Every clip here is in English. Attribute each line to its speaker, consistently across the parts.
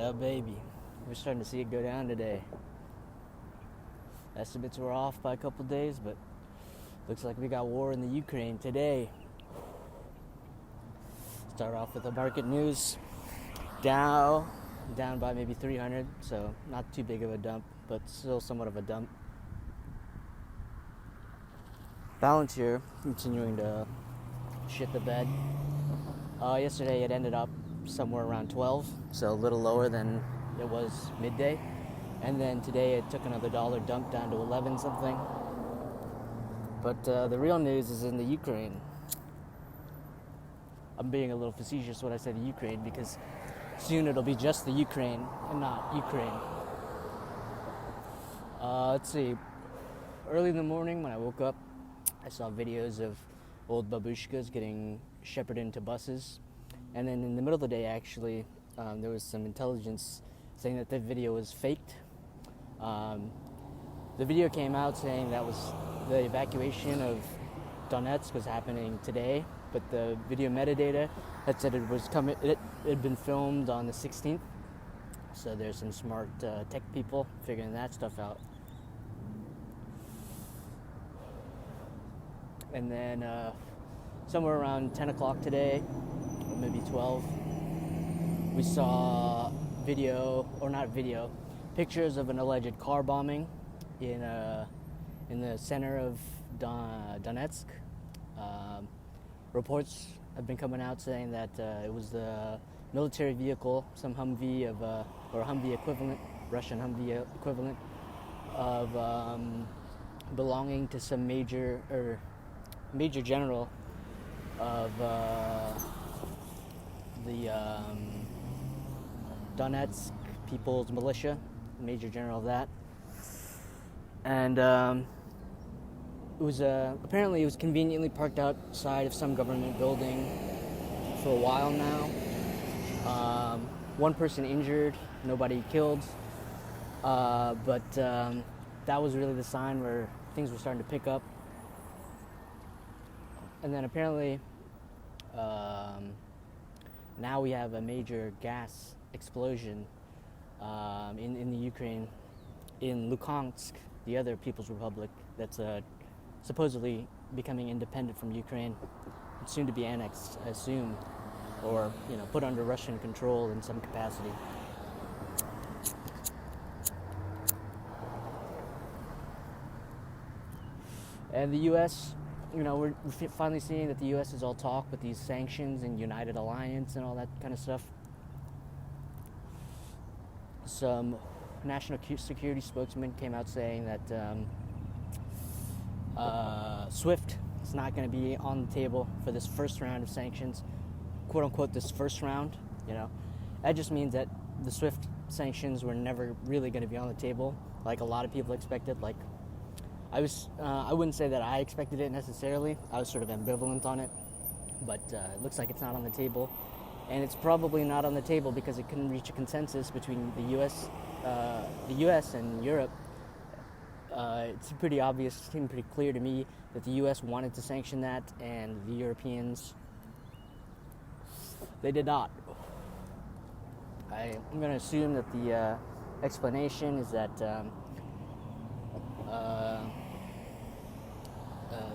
Speaker 1: Yeah, baby. We're starting to see it go down today. Estimates were off by a couple days, but looks like we got war in the Ukraine today. Start off with the market news. Dow down by maybe 300, so not too big of a dump, but still somewhat of a dump. Palantir continuing to shit the bed. Yesterday it ended up somewhere around 12, so a little lower than it was midday. And then today it took another dollar dump down to 11 something. But the real news is in the Ukraine. I'm being a little facetious when I say the Ukraine because soon it'll be just the Ukraine and not Ukraine. Let's see. Early in the morning when I woke up, I saw videos of old babushkas getting shepherded into buses. And then in the middle of the day, actually, there was some intelligence saying that the video was faked. The video came out saying that was the evacuation of Donetsk was happening today, but the video metadata had said it was coming. It had been filmed on the 16th. So there's some smart tech people figuring that stuff out. And then somewhere around 10 o'clock today, or maybe 12, we saw pictures of an alleged car bombing in the center of Donetsk. Reports have been coming out saying that it was the military vehicle, some Humvee or Humvee equivalent, Russian Humvee equivalent of belonging to some major general of the Donetsk People's Militia, major general of that. And it was apparently it was conveniently parked outside of some government building for a while now. One person injured, nobody killed, but that was really the sign where things were starting to pick up. And then apparently now we have a major gas explosion in the Ukraine, in Luhansk, the other People's Republic that's supposedly becoming independent from Ukraine, and soon to be annexed, I assume, or put under Russian control in some capacity. And the U.S., we're finally seeing that the U.S. is all talk with these sanctions and United Alliance and all that kind of stuff. Some national security spokesman came out saying that SWIFT is not going to be on the table for this first round of sanctions, quote unquote, this first round. That just means that the SWIFT sanctions were never really going to be on the table, like a lot of people expected. Like I wouldn't say that I expected it necessarily. I was sort of ambivalent on it, but it looks like it's not on the table, and it's probably not on the table because it couldn't reach a consensus between the U.S. And Europe. It's pretty obvious, it seemed pretty clear to me that the U.S. wanted to sanction that, and the Europeans, they did not. I'm going to assume that the explanation is that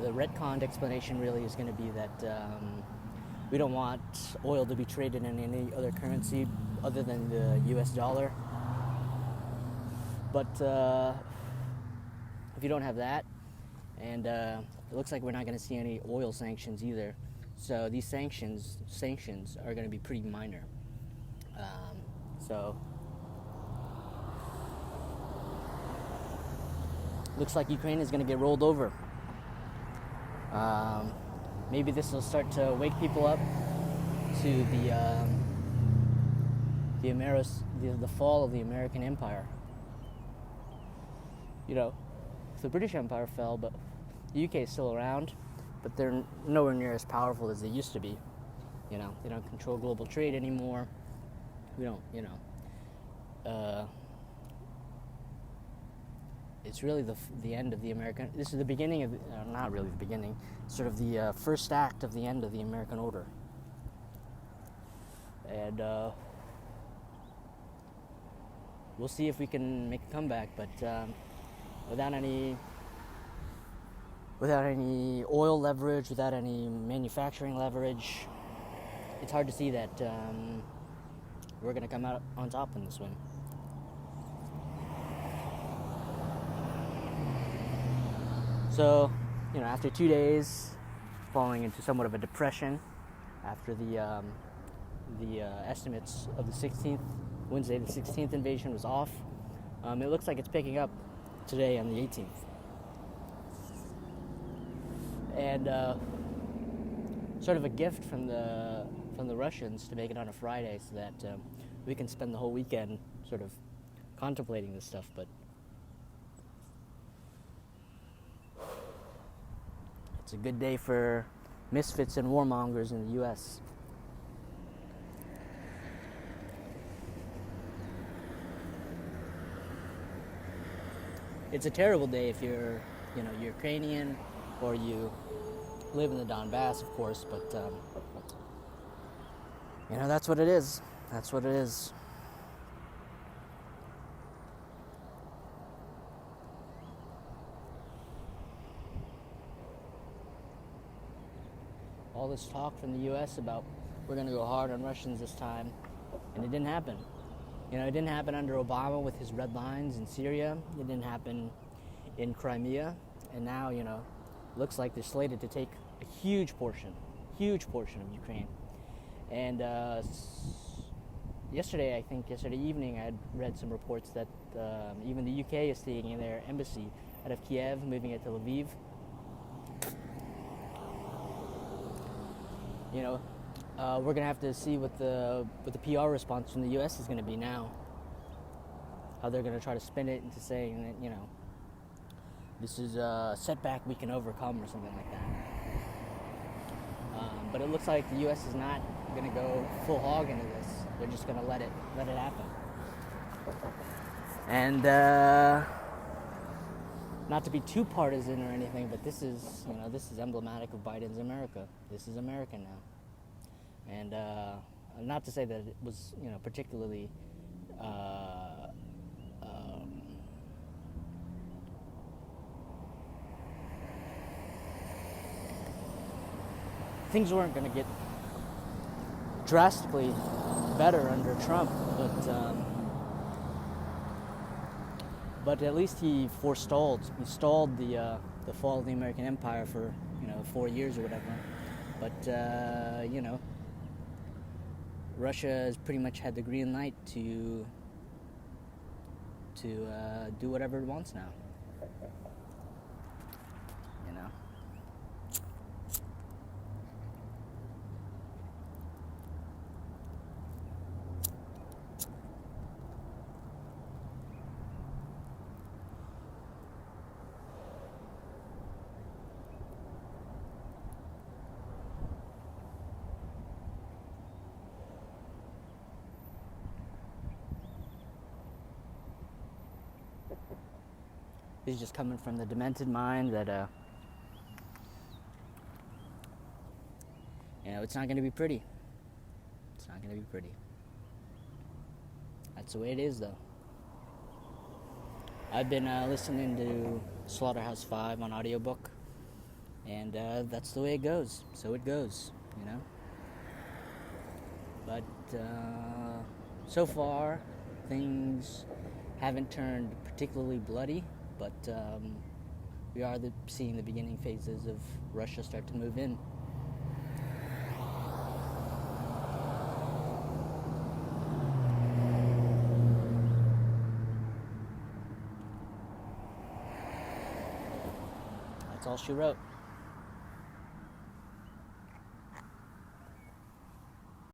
Speaker 1: the retconned explanation really is going to be that we don't want oil to be traded in any other currency other than the U.S. dollar. But if you don't have that, and it looks like we're not going to see any oil sanctions either, so these sanctions are going to be pretty minor. So looks like Ukraine is going to get rolled over. Maybe this will start to wake people up to the fall of the American Empire. The British Empire fell, but the UK is still around, but they're nowhere near as powerful as they used to be. They don't control global trade anymore. We don't, it's really the end of the American. This is the beginning of, not really the beginning, sort of the first act of the end of the American order. And we'll see if we can make a comeback. But without any oil leverage, without any manufacturing leverage, it's hard to see that we're going to come out on top in this one. So, after 2 days falling into somewhat of a depression after the estimates of the 16th, Wednesday the 16th invasion was off, it looks like it's picking up today on the 18th. And sort of a gift from the Russians to make it on a Friday so that we can spend the whole weekend sort of contemplating this stuff. But it's a good day for misfits and warmongers in the U.S. It's a terrible day if you're, Ukrainian or you live in the Donbass, of course, but that's what it is. That's what it is. All this talk from the U.S. about we're going to go hard on Russians this time, and it didn't happen. It didn't happen under Obama with his red lines in Syria. It didn't happen in Crimea, and now, looks like they're slated to take a huge portion of Ukraine. And yesterday evening, I had read some reports that even the UK is taking their embassy out of Kiev, moving it to Lviv. We're gonna have to see what the PR response from the U.S. is gonna be now. How they're gonna try to spin it into saying that this is a setback we can overcome or something like that. But it looks like the U.S. is not gonna go full hog into this. They're just gonna let it happen. And not to be too partisan or anything, but this is emblematic of Biden's America. This is America now. And not to say that it was, particularly things weren't going to get drastically better under Trump, but at least he stalled the fall of the American empire for 4 years or whatever. But Russia has pretty much had the green light to do whatever it wants now. This is just coming from the demented mind that it's not going to be pretty. It's not going to be pretty. That's the way it is, though. I've been listening to Slaughterhouse-5 on audiobook, and that's the way it goes. So it goes, But so far, things haven't turned particularly bloody, but we are seeing the beginning phases of Russia start to move in. That's all she wrote.